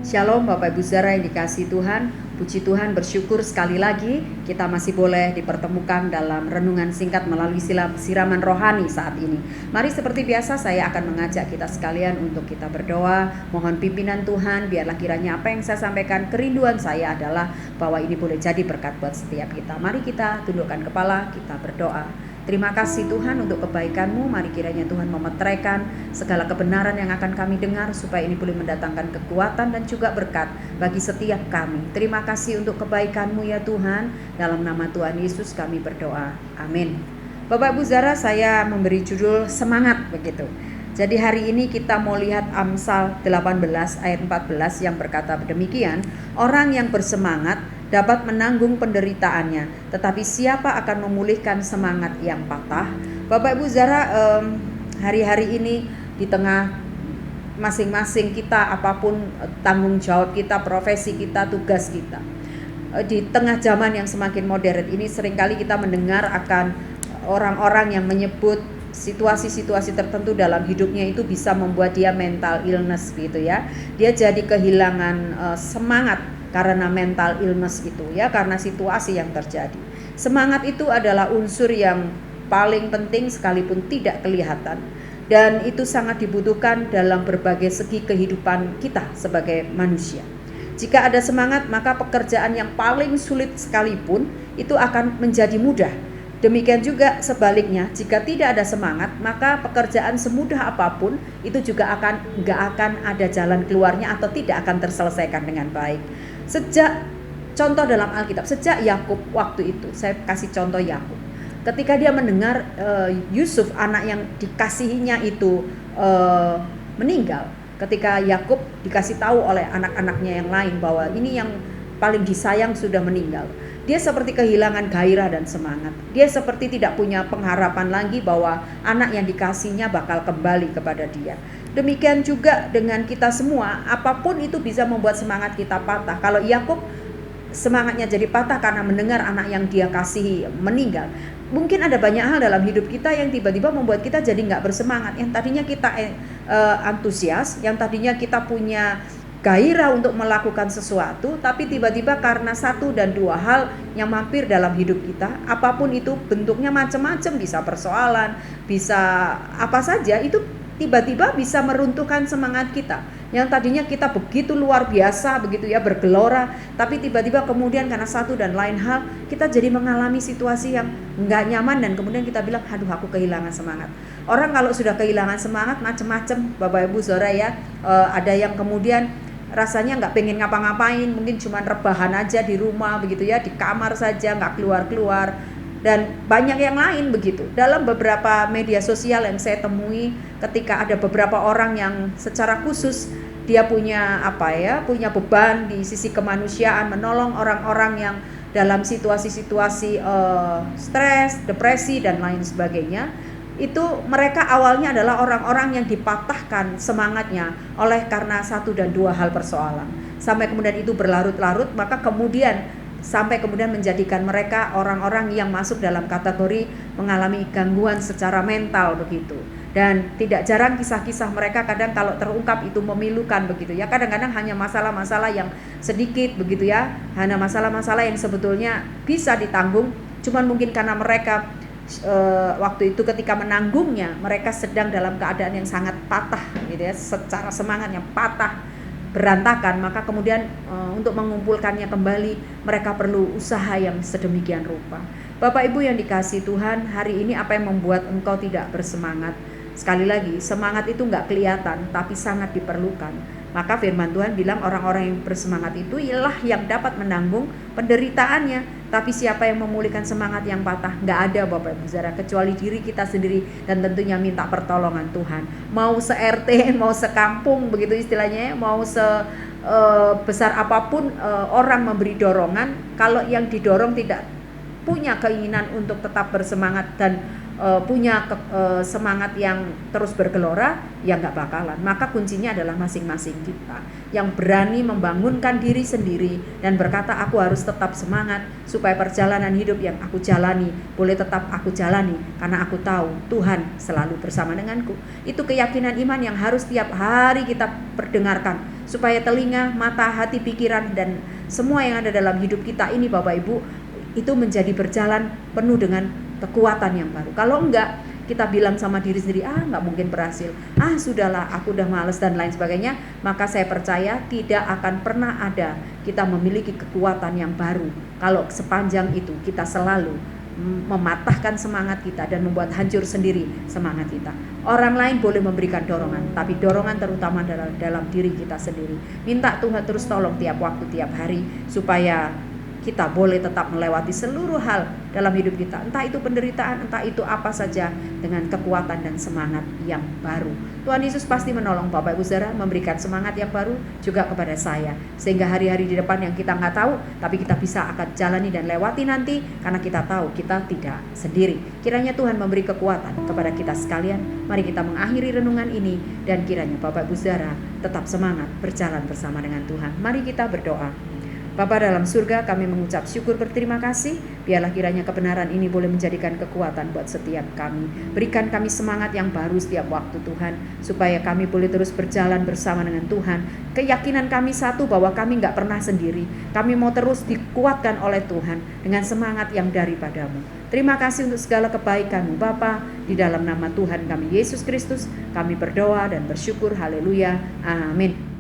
Shalom Bapak Ibu Saudara yang dikasihi Tuhan. Puji Tuhan, bersyukur sekali lagi kita masih boleh dipertemukan dalam renungan singkat melalui siraman rohani saat ini. Mari seperti biasa saya akan mengajak kita sekalian untuk kita berdoa. Mohon pimpinan Tuhan, biarlah kiranya apa yang saya sampaikan, kerinduan saya adalah bahwa ini boleh jadi berkat buat setiap kita. Mari kita tundukkan kepala, kita berdoa. Terima kasih Tuhan untuk kebaikan-Mu. Mari kiranya Tuhan memeteraikan segala kebenaran yang akan kami dengar, supaya ini boleh mendatangkan kekuatan dan juga berkat bagi setiap kami. Terima kasih untuk kebaikan-Mu ya Tuhan. Dalam nama Tuhan Yesus kami berdoa. Amin. Bapak Ibu Saudara, saya memberi judul semangat begitu. Jadi hari ini kita mau lihat Amsal 18 ayat 14 yang berkata demikian, orang yang bersemangat dapat menanggung penderitaannya, tetapi siapa akan memulihkan semangat yang patah? Bapak Ibu Saudara, hari-hari ini di tengah masing-masing kita, apapun tanggung jawab kita, profesi kita, tugas kita, di tengah zaman yang semakin modern ini, seringkali kita mendengar akan orang-orang yang menyebut situasi-situasi tertentu dalam hidupnya itu bisa membuat dia mental illness gitu ya. Dia jadi kehilangan semangat karena mental illness itu ya, karena situasi yang terjadi. Semangat itu adalah unsur yang paling penting sekalipun tidak kelihatan, dan itu sangat dibutuhkan dalam berbagai segi kehidupan kita sebagai manusia. Jika ada semangat, maka pekerjaan yang paling sulit sekalipun itu akan menjadi mudah. Demikian juga sebaliknya, jika tidak ada semangat, maka pekerjaan semudah apapun itu juga nggak akan ada jalan keluarnya atau tidak akan terselesaikan dengan baik. Sejak contoh dalam Alkitab, sejak Yakub waktu itu, saya kasih contoh Yakub. Ketika dia mendengar Yusuf anak yang dikasihinya itu meninggal, ketika Yakub dikasih tahu oleh anak-anaknya yang lain bahwa ini yang paling disayang sudah meninggal, dia seperti kehilangan gairah dan semangat. Dia seperti tidak punya pengharapan lagi bahwa anak yang dikasihnya bakal kembali kepada dia. Demikian juga dengan kita semua, apapun itu bisa membuat semangat kita patah. Kalau Yakub semangatnya jadi patah karena mendengar anak yang dia kasihi meninggal. Mungkin ada banyak hal dalam hidup kita yang tiba-tiba membuat kita jadi nggak bersemangat. Yang tadinya kita antusias, yang tadinya kita punya gairah untuk melakukan sesuatu, tapi tiba-tiba karena satu dan dua hal yang mampir dalam hidup kita, apapun itu bentuknya macam-macam, bisa persoalan, bisa apa saja, itu tiba-tiba bisa meruntuhkan semangat kita. Yang tadinya kita begitu luar biasa, begitu ya, bergelora, tapi tiba-tiba kemudian karena satu dan lain hal, kita jadi mengalami situasi yang nggak nyaman, dan kemudian kita bilang, aduh aku kehilangan semangat. Orang kalau sudah kehilangan semangat macam-macam, Bapak Ibu Saudara ya, ada yang kemudian rasanya nggak pengen ngapa-ngapain, mungkin cuma rebahan aja di rumah begitu ya, di kamar saja, nggak keluar-keluar, dan banyak yang lain begitu. Dalam beberapa media sosial yang saya temui, ketika ada beberapa orang yang secara khusus dia punya punya beban di sisi kemanusiaan, menolong orang-orang yang dalam situasi-situasi stres, depresi dan lain sebagainya. Itu mereka awalnya adalah orang-orang yang dipatahkan semangatnya oleh karena satu dan dua hal persoalan, sampai kemudian itu berlarut-larut, maka kemudian sampai kemudian menjadikan mereka orang-orang yang masuk dalam kategori mengalami gangguan secara mental begitu. Dan tidak jarang kisah-kisah mereka kadang kalau terungkap itu memilukan begitu ya. Kadang-kadang hanya masalah-masalah yang sedikit begitu ya, hanya masalah-masalah yang sebetulnya bisa ditanggung, cuman mungkin karena mereka waktu itu ketika menanggungnya, mereka sedang dalam keadaan yang sangat patah gitu ya, secara semangatnya patah, berantakan, maka kemudian untuk mengumpulkannya kembali mereka perlu usaha yang sedemikian rupa. Bapak Ibu yang dikasihi Tuhan, hari ini apa yang membuat engkau tidak bersemangat? Sekali lagi, semangat itu nggak kelihatan tapi sangat diperlukan. Maka firman Tuhan bilang orang-orang yang bersemangat itu ialah yang dapat menanggung penderitaannya. Tapi siapa yang memulihkan semangat yang patah? Nggak ada Bapak Ibu Saudara, kecuali diri kita sendiri, dan tentunya minta pertolongan Tuhan. Mau se-RT, mau sekampung begitu istilahnya, mau besar apapun orang memberi dorongan, kalau yang didorong tidak punya keinginan untuk tetap bersemangat dan punya semangat yang terus bergelora, ya nggak bakalan. Maka kuncinya adalah masing-masing kita yang berani membangunkan diri sendiri dan berkata, aku harus tetap semangat supaya perjalanan hidup yang aku jalani boleh tetap aku jalani, karena aku tahu Tuhan selalu bersama denganku. Itu keyakinan iman yang harus tiap hari kita perdengarkan supaya telinga, mata, hati, pikiran, dan semua yang ada dalam hidup kita ini Bapak Ibu, itu menjadi berjalan penuh dengan kekuatan yang baru. Kalau enggak, kita bilang sama diri sendiri, nggak mungkin berhasil, sudahlah, aku udah males dan lain sebagainya, maka saya percaya tidak akan pernah ada kita memiliki kekuatan yang baru kalau sepanjang itu kita selalu mematahkan semangat kita dan membuat hancur sendiri semangat kita. Orang lain boleh memberikan dorongan, tapi dorongan terutama dalam diri kita sendiri. Minta Tuhan terus tolong tiap waktu, tiap hari, supaya kita boleh tetap melewati seluruh hal dalam hidup kita, entah itu penderitaan, entah itu apa saja, dengan kekuatan dan semangat yang baru. Tuhan Yesus pasti menolong Bapak Ibu Saudara, memberikan semangat yang baru juga kepada saya, sehingga hari-hari di depan yang kita nggak tahu, tapi kita bisa akan jalani dan lewati nanti, karena kita tahu kita tidak sendiri. Kiranya Tuhan memberi kekuatan kepada kita sekalian. Mari kita mengakhiri renungan ini, dan kiranya Bapak Ibu Saudara tetap semangat berjalan bersama dengan Tuhan. Mari kita berdoa. Bapa dalam surga, kami mengucap syukur berterima kasih. Biarlah kiranya kebenaran ini boleh menjadikan kekuatan buat setiap kami. Berikan kami semangat yang baru setiap waktu Tuhan, supaya kami boleh terus berjalan bersama dengan Tuhan. Keyakinan kami satu, bahwa kami gak pernah sendiri. Kami mau terus dikuatkan oleh Tuhan dengan semangat yang daripadamu. Terima kasih untuk segala kebaikan-Mu Bapa. Di dalam nama Tuhan kami Yesus Kristus, kami berdoa dan bersyukur. Haleluya. Amin.